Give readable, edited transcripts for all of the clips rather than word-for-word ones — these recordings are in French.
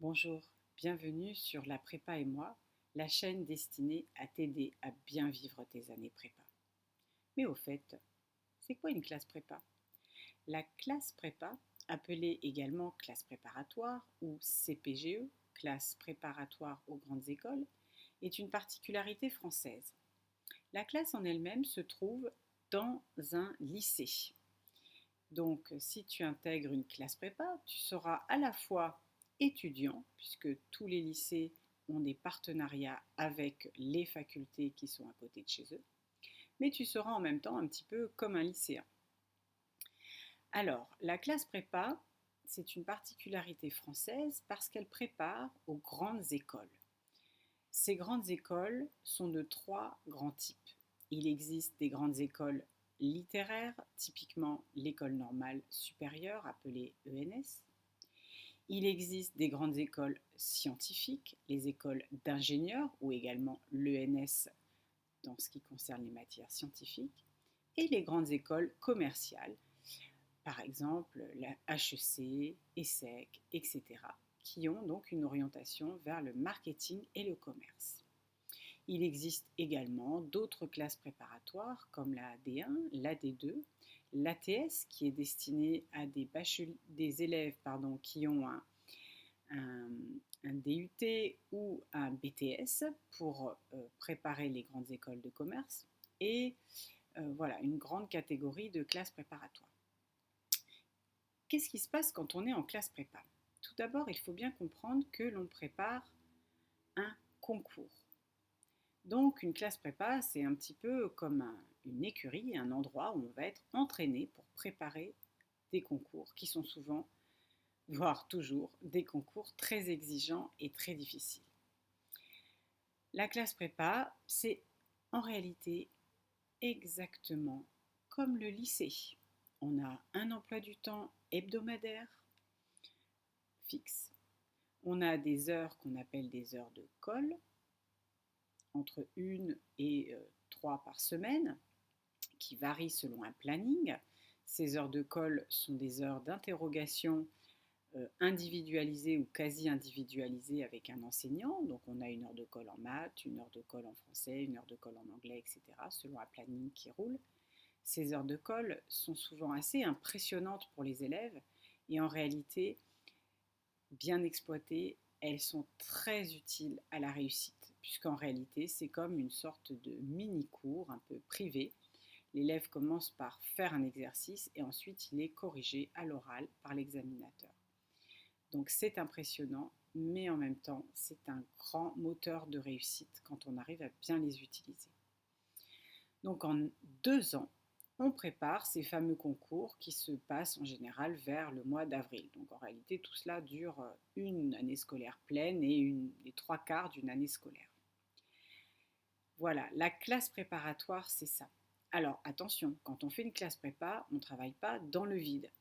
Bonjour, bienvenue sur La Prépa et moi, la chaîne destinée à t'aider à bien vivre tes années prépa. Mais au fait, c'est quoi une classe prépa? La classe prépa, appelée également classe préparatoire ou CPGE, classe préparatoire aux grandes écoles, est une particularité française. La classe en elle-même se trouve dans un lycée. Donc, si tu intègres une classe prépa, tu seras à la fois étudiant, puisque tous les lycées ont des partenariats avec les facultés qui sont à côté de chez eux, mais tu seras en même temps un petit peu comme un lycéen. Alors, la classe prépa, c'est une particularité française parce qu'elle prépare aux grandes écoles. Ces grandes écoles sont de trois grands types. Il existe des grandes écoles littéraires, typiquement l'école normale supérieure appelée ENS. Il existe des grandes écoles scientifiques, les écoles d'ingénieurs ou également l'ENS dans ce qui concerne les matières scientifiques, et les grandes écoles commerciales, par exemple la HEC, ESSEC, etc., qui ont donc une orientation vers le marketing et le commerce. Il existe également d'autres classes préparatoires comme la D1, la D2, l'ATS qui est destinée à des élèves qui ont un, un DUT ou un BTS pour préparer les grandes écoles de commerce et voilà une grande catégorie de classes préparatoires. Qu'est-ce qui se passe quand on est en classe prépa? Tout d'abord, il faut bien comprendre que l'on prépare un concours. Donc une classe prépa, c'est un petit peu comme une écurie, un endroit où on va être entraîné pour préparer des concours qui sont souvent, voire toujours, des concours très exigeants et très difficiles. La classe prépa, c'est en réalité exactement comme le lycée. On a un emploi du temps hebdomadaire fixe. On a des heures qu'on appelle des heures de colle, entre 1 et 3 par semaine, qui varient selon un planning. Ces heures de colle sont des heures d'interrogation individualisées ou quasi individualisées avec un enseignant. Donc on a une heure de colle en maths, une heure de colle en français, une heure de colle en anglais, etc., selon un planning qui roule. Ces heures de colle sont souvent assez impressionnantes pour les élèves et en réalité, bien exploitées, elles sont très utiles à la réussite, puisqu'en réalité, c'est comme une sorte de mini-cours un peu privé. L'élève commence par faire un exercice et ensuite il est corrigé à l'oral par l'examinateur. Donc c'est impressionnant, mais en même temps, c'est un grand moteur de réussite quand on arrive à bien les utiliser. Donc en 2 ans, on prépare ces fameux concours qui se passent en général vers le mois d'avril. Donc en réalité, tout cela dure une année scolaire pleine et les 3/4 d'une année scolaire. Voilà, la classe préparatoire, c'est ça. Alors attention, quand on fait une classe prépa, on ne travaille pas dans le vide.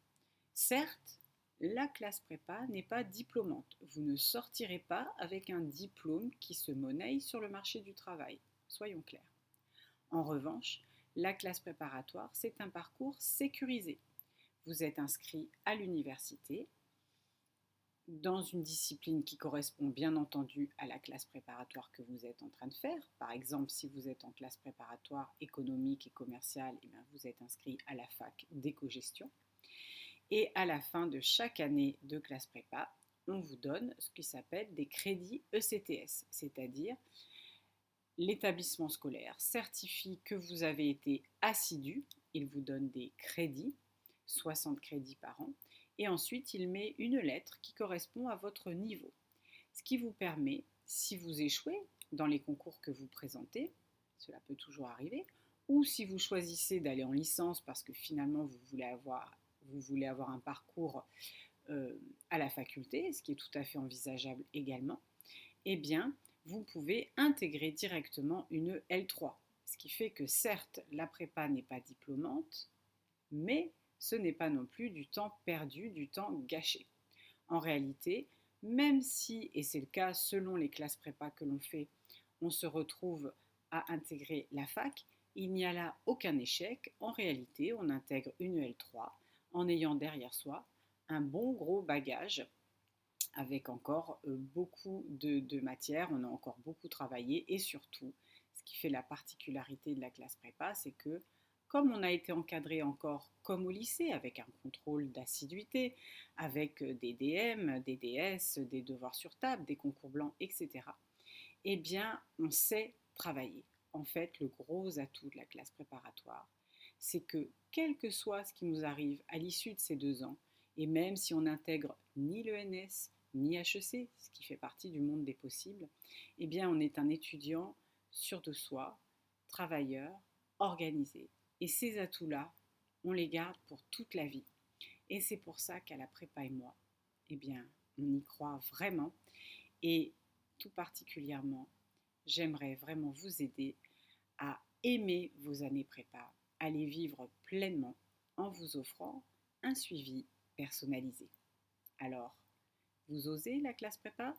Certes, la classe prépa n'est pas diplômante. Vous ne sortirez pas avec un diplôme qui se monnaie sur le marché du travail. Soyons clairs. En revanche, la classe préparatoire, c'est un parcours sécurisé. Vous êtes inscrit à l'université dans une discipline qui correspond bien entendu à la classe préparatoire que vous êtes en train de faire. Par exemple, si vous êtes en classe préparatoire économique et commerciale, eh bien, vous êtes inscrit à la fac d'éco-gestion. Et à la fin de chaque année de classe prépa, on vous donne ce qui s'appelle des crédits ECTS, c'est-à-dire l'établissement scolaire certifie que vous avez été assidu, il vous donne des crédits, 60 crédits par an, et ensuite il met une lettre qui correspond à votre niveau. Ce qui vous permet, si vous échouez dans les concours que vous présentez, cela peut toujours arriver, ou si vous choisissez d'aller en licence parce que finalement vous voulez avoir un parcours à la faculté, ce qui est tout à fait envisageable également, eh bien, vous pouvez intégrer directement une L3. Ce qui fait que certes, la prépa n'est pas diplômante, mais ce n'est pas non plus du temps perdu, du temps gâché. En réalité, même si, et c'est le cas selon les classes prépa que l'on fait, on se retrouve à intégrer la fac, il n'y a là aucun échec. En réalité, on intègre une L3 en ayant derrière soi un bon gros bagage avec encore beaucoup de matières, on a encore beaucoup travaillé et surtout, ce qui fait la particularité de la classe prépa, c'est que comme on a été encadré encore comme au lycée, avec un contrôle d'assiduité, avec des DM, des DS, des devoirs sur table, des concours blancs, etc., eh bien, on sait travailler. En fait, le gros atout de la classe préparatoire, c'est que quel que soit ce qui nous arrive à l'issue de ces 2 ans, et même si on n'intègre ni l'ENS ni HEC, ce qui fait partie du monde des possibles, eh bien, on est un étudiant sûr de soi, travailleur, organisé. Et ces atouts-là, on les garde pour toute la vie. Et c'est pour ça qu'à la prépa et moi, eh bien, on y croit vraiment. Et tout particulièrement, j'aimerais vraiment vous aider à aimer vos années prépa, à les vivre pleinement en vous offrant un suivi personnalisé. Alors, vous osez la classe prépa?